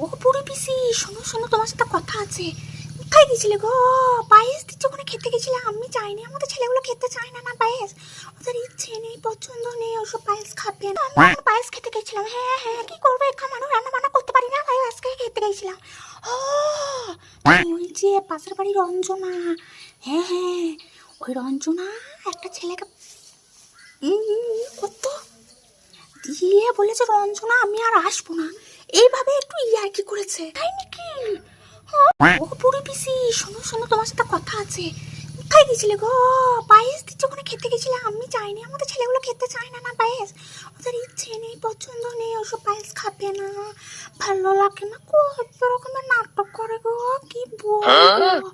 ও বুড়ি পিসি, শোনো শোনো, তোমার সাথে কথা আছে। কোথায় গেছিলে গো? পায়েস দিচ্ছে ওখানে, খেতে গেছিলাম। আমি চাইনি, আমাদের ছেলেগুলো খেতে চায় না না পায়েস, ওদের ইচ্ছে নেই, পছন্দ নেই ওসব পায়েস খাবে না। আমি এখন পায়েস খেতে গেছিলাম। হ্যাঁ হ্যাঁ, কি করবো, একা মানুষ, রান্না বান্না করতে পারি না, তাই আজকে খেতে গেছিলাম। ও ওই যে পাশের বাড়ি রঞ্জনা, হ্যাঁ হ্যাঁ, ওই রঞ্জনা একটা ছেলেকে কত দিয়ে বলেছে, রঞ্জনা আমি আর আসবো না, এইভাবে একটু ইয়ার্কি করেছে, তাই নাকি? ও বুড়ি পিসি, শোনো শোনো, তোমার সাথে কথা আছে। কোথায় গেছিলে গো? পায়েস দিচ্ছে ওখানে, খেতে গেছিলাম। আমি চাইনি, আমাদের ছেলেগুলো খেতে চায় না না পায়েস, ওদের ইচ্ছে নেই, পছন্দ নেই, ওসব পায়েস খাবে না, ভালো লাগে না। কত রকমের নাটক করে গো, কি বলবো,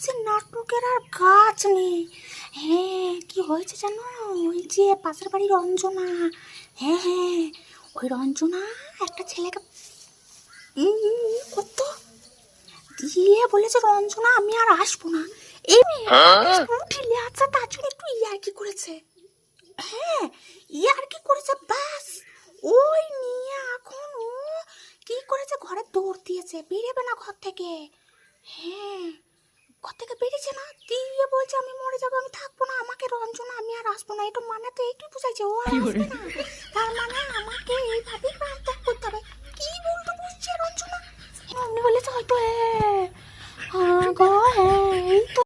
সে নাটকের আর গাছ নেই। হ্যাঁ, কি হয়েছে জানো? ওই যে পাশের বাড়ি রঞ্জনা, হ্যাঁ হ্যাঁ, ওই রঞ্জনা একটা ছেলেকে কত দিয়ে বলেছে, রঞ্জনা আমি আর আসবো না, এই উঠিলে আচ্ছা, তার জন্য একটু ইয়ার্কি করেছে। হ্যাঁ, ইয়ার্কি করেছে, ব্যাস ওই নিয়ে এখন ও কি করেছে, ঘরে দৌড় দিয়েছে, বেরোবে না ঘর থেকে। হ্যাঁ, ঘর থেকে বেরিয়েছে না, দিয়ে বলছে আমি মরে যাবো, আমি থাকবো না, আমাকে রঞ্জনা আমি আর আসবো না। এটা মানে তো এইটুকু বুঝাইছে, ও আর আসবে না।